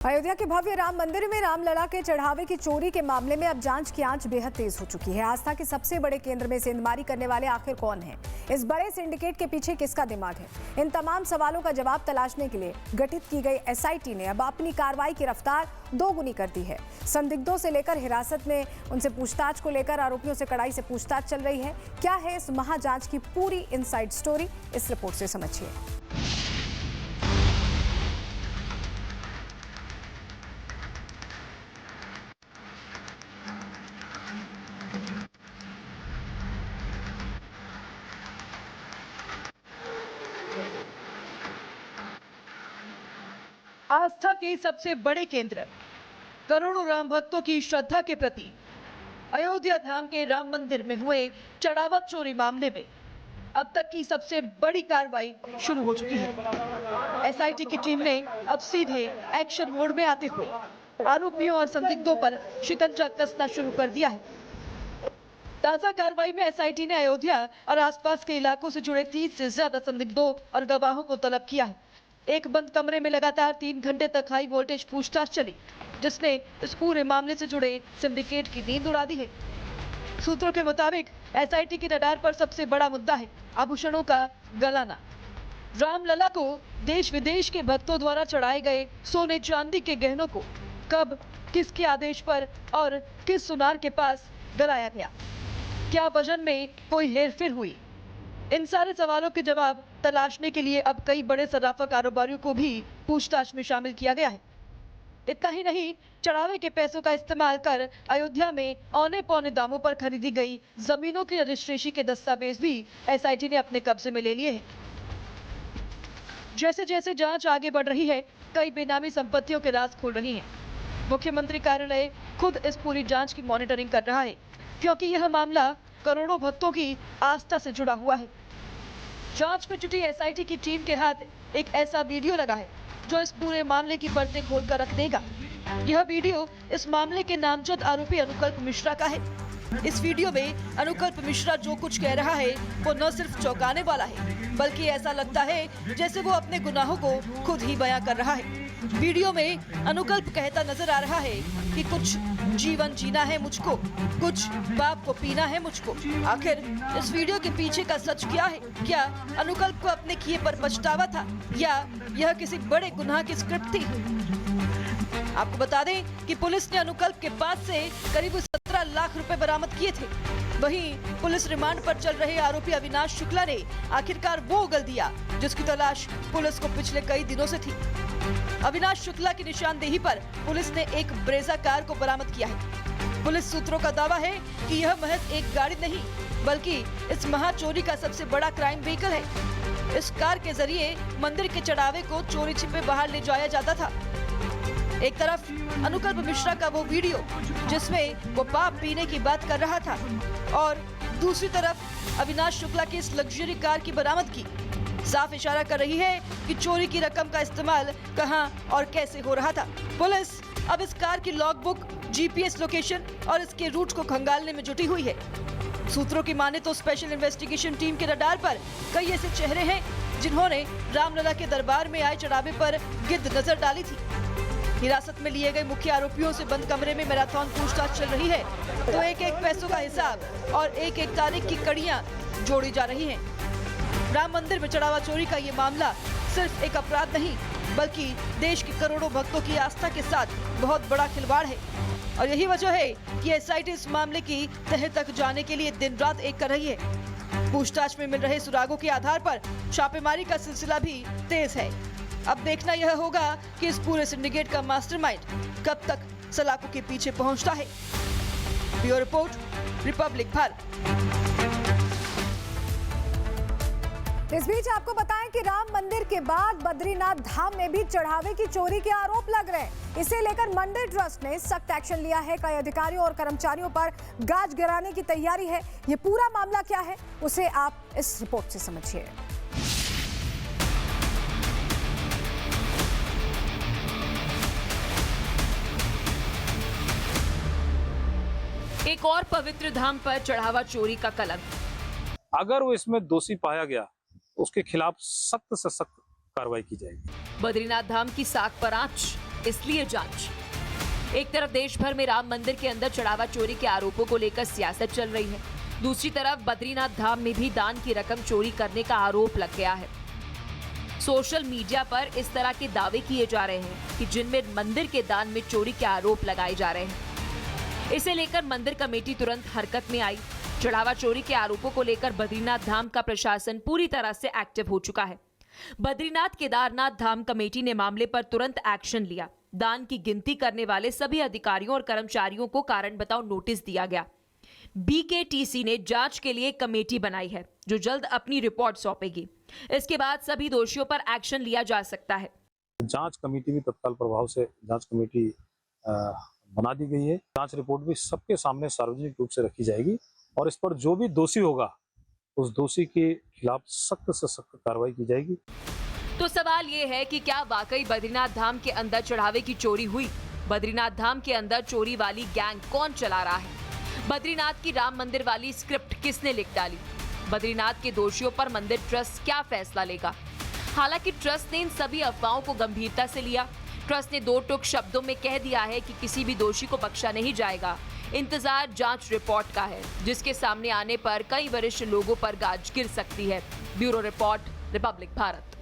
अयोध्या के भव्य राम मंदिर में रामलला के चढ़ावे की चोरी के मामले में अब जांच की आंच बेहद तेज हो चुकी है। आस्था के सबसे बड़े केंद्र में सेंधमारी करने वाले आखिर कौन है? इस बड़े सिंडिकेट के पीछे किसका दिमाग है? इन तमाम सवालों का जवाब तलाशने के लिए गठित की गई एसआईटी ने अब अपनी कार्रवाई की रफ्तार दोगुनी कर दी है। संदिग्धों से लेकर हिरासत में उनसे पूछताछ को लेकर आरोपियों से कड़ाई से पूछताछ चल रही है। क्या है इस महाजांच की पूरी इनसाइड स्टोरी? इस रिपोर्ट से समझिए। आस्था के सबसे बड़े केंद्र, करोड़ों राम भक्तों की श्रद्धा के प्रति अयोध्या धाम के राम मंदिर में हुए चढ़ावा चोरी मामले में अब तक की सबसे बड़ी कार्रवाई शुरू हो चुकी है। एसआईटी की टीम ने अब सीधे एक्शन मोड में आते हुए आरोपियों और संदिग्धों पर शिकंजा कसना शुरू कर दिया है। ताजा कार्रवाई में एसआईटी ने अयोध्या और आसपास के इलाकों से जुड़े 30 से ज्यादा संदिग्धों और गवाहों को तलब किया है। एक बंद कमरे में लगातार 3 घंटे तक हाई वोल्टेज पूछताछ चली, जिसने इस पूरे मामले से जुड़े सिंडिकेट की नींद उड़ा दी है। सूत्रों के मुताबिक एसआईटी के रडार पर सबसे बड़ा मुद्दा है आभूषणों का गलाना। रामलला को देश विदेश के भक्तों द्वारा चढ़ाए गए सोने चांदी के गहनों को कब, किसके आदेश पर और किस सुनार के पास गलाया गया? क्या वजन में कोई हेरफेर हुई? इन सारे सवालों के जवाब तलाशने के लिए अब कई बड़े सराफा कारोबारियों को भी पूछताछ में शामिल किया गया है। इतना ही नहीं, चढ़ावे के पैसों का इस्तेमाल कर अयोध्या में औने पौने दामों पर खरीदी गई जमीनों की रजिस्ट्रेशन के दस्तावेज भी एसआईटी ने अपने कब्जे में ले लिए हैं। जैसे जैसे जांच आगे बढ़ रही है, कई बेनामी संपत्तियों के राज खुल रही हैं। मुख्यमंत्री कार्यालय खुद इस पूरी जांच की मॉनिटरिंग कर रहा है, क्योंकि यह मामला करोड़ों भक्तों की आस्था से जुड़ा हुआ है। जांच में जुटी एसआईटी की टीम के हाथ एक ऐसा वीडियो लगा है जो इस पूरे मामले की परतें खोलकर रख देगा। यह वीडियो इस मामले के नामजद आरोपी अनुकल्प मिश्रा का है। इस वीडियो में अनुकल्प मिश्रा जो कुछ कह रहा है वो न सिर्फ चौंकाने वाला है, बल्कि ऐसा लगता है जैसे वो अपने गुनाहों को खुद ही बयां कर रहा है। वीडियो में अनुकल्प कहता नजर आ रहा है कि कुछ जीवन जीना है मुझको, कुछ बाप को पीना है मुझको। आखिर इस वीडियो के पीछे का सच क्या है? क्या अनुकल्प को अपने किए पर पछतावा था या यह किसी बड़े गुनाह की स्क्रिप्ट थी? आपको बता दें कि पुलिस ने अनुकल्प के पास से करीब 17 लाख रुपए बरामद किए थे। वहीं पुलिस रिमांड पर चल रहे आरोपी अविनाश शुक्ला ने आखिरकार वो उगल दिया जिसकी तलाश पुलिस को पिछले कई दिनों से थी। अविनाश शुक्ला की निशानदेही पर पुलिस ने एक ब्रेजा कार को बरामद किया है। पुलिस सूत्रों का दावा है कि यह महज एक गाड़ी नहीं, बल्कि इस महाचोरी का सबसे बड़ा क्राइम व्हीकल है। इस कार के जरिए मंदिर के चढ़ावे को चोरी छिपे बाहर ले जाया जाता था। एक तरफ अनुकल्प मिश्रा का वो वीडियो जिसमें वो पाप पीने की बात कर रहा था, और दूसरी तरफ अविनाश शुक्ला की इस लग्जरी कार की बरामदगी साफ इशारा कर रही है कि चोरी की रकम का इस्तेमाल कहां और कैसे हो रहा था। पुलिस अब इस कार की लॉगबुक, जीपीएस लोकेशन और इसके रूट को खंगालने में जुटी हुई है। सूत्रों की माने तो स्पेशल इन्वेस्टिगेशन टीम के रडार पर कई ऐसे चेहरे हैं जिन्होंने रामलला के दरबार में आए चढ़ावे पर गिद्ध नजर डाली थी। हिरासत में लिए गए मुख्य आरोपियों से बंद कमरे में मैराथन पूछताछ चल रही है, तो एक एक पैसों का हिसाब और एक एक तारीख की कड़ियां जोड़ी जा रही हैं। राम मंदिर में चढ़ावा चोरी का ये मामला सिर्फ एक अपराध नहीं, बल्कि देश के करोड़ों भक्तों की आस्था के साथ बहुत बड़ा खिलवाड़ है। और यही वजह है कि एसआईटी इस मामले की तह तक जाने के लिए दिन रात एक कर रही है। पूछताछ में मिल रहे सुरागों के आधार पर छापेमारी का सिलसिला भी तेज है। अब देखना यह होगा कि इस पूरे सिंडिकेट का मास्टरमाइंड कब तक सलाखों के पीछे पहुंचता है। Bureau report, Republic Bharat. इस बीच आपको बताएं कि राम मंदिर के बाद बद्रीनाथ धाम में भी चढ़ावे की चोरी के आरोप लग रहे हैं। इसे लेकर मंदिर ट्रस्ट ने सख्त एक्शन लिया है। कई अधिकारियों और कर्मचारियों पर गाज गिराने की तैयारी है। ये पूरा मामला क्या है, उसे आप इस रिपोर्ट से समझिए। एक और पवित्र धाम पर चढ़ावा चोरी का कलंक। अगर वो इसमें दोषी पाया गया तो उसके खिलाफ सख्त से सख्त कार्रवाई की जाएगी। बद्रीनाथ धाम की साख पर आंच, इसलिए जांच। एक तरफ देश भर में राम मंदिर के अंदर चढ़ावा चोरी के आरोपों को लेकर सियासत चल रही है, दूसरी तरफ बद्रीनाथ धाम में भी दान की रकम चोरी करने का आरोप लग गया है। सोशल मीडिया पर इस तरह के दावे किए जा रहे हैं कि जिनमें मंदिर के दान में चोरी के आरोप लगाए जा रहे हैं। इसे लेकर मंदिर कमेटी तुरंत हरकत में आई। चढ़ावा चोरी के आरोपों को लेकर बद्रीनाथ धाम का प्रशासन पूरी तरह से एक्टिव हो चुका है। बद्रीनाथ केदारनाथ धाम कमेटी ने मामले पर तुरंत एक्शन लिया। दान की गिनती करने वाले सभी अधिकारियों और कर्मचारियों को कारण बताओ नोटिस दिया गया। बीकेटीसी ने जांच के लिए कमेटी बनाई है जो जल्द अपनी रिपोर्ट सौंपेगी। इसके बाद सभी दोषियों पर एक्शन लिया जा सकता है। जांच कमेटी भी तत्काल प्रभाव से जांच कमेटी बना दी गई है। जांच रिपोर्ट भी सबके सामने सार्वजनिक रूप से रखी जाएगी और इस पर जो भी दोषी होगा उस दोषी के खिलाफ सख्त से सख्त कार्रवाई की जाएगी। तो सवाल ये है कि क्या वाकई बद्रीनाथ धाम के अंदर चढ़ावे की चोरी हुई? बद्रीनाथ धाम के अंदर चोरी वाली गैंग कौन चला रहा है? बद्रीनाथ की राम मंदिर वाली स्क्रिप्ट किसने लिख डाली? बद्रीनाथ के दोषियों पर मंदिर ट्रस्ट क्या फैसला लेगा? हालांकि ट्रस्ट ने इन सभी अफवाहों को गंभीरता से लिया। ट्रस्ट ने 2 टूक शब्दों में कह दिया है कि किसी भी दोषी को बख्शा नहीं जाएगा। इंतजार जांच रिपोर्ट का है, जिसके सामने आने पर कई वरिष्ठ लोगों पर गाज गिर सकती है। Bureau report, Republic Bharat.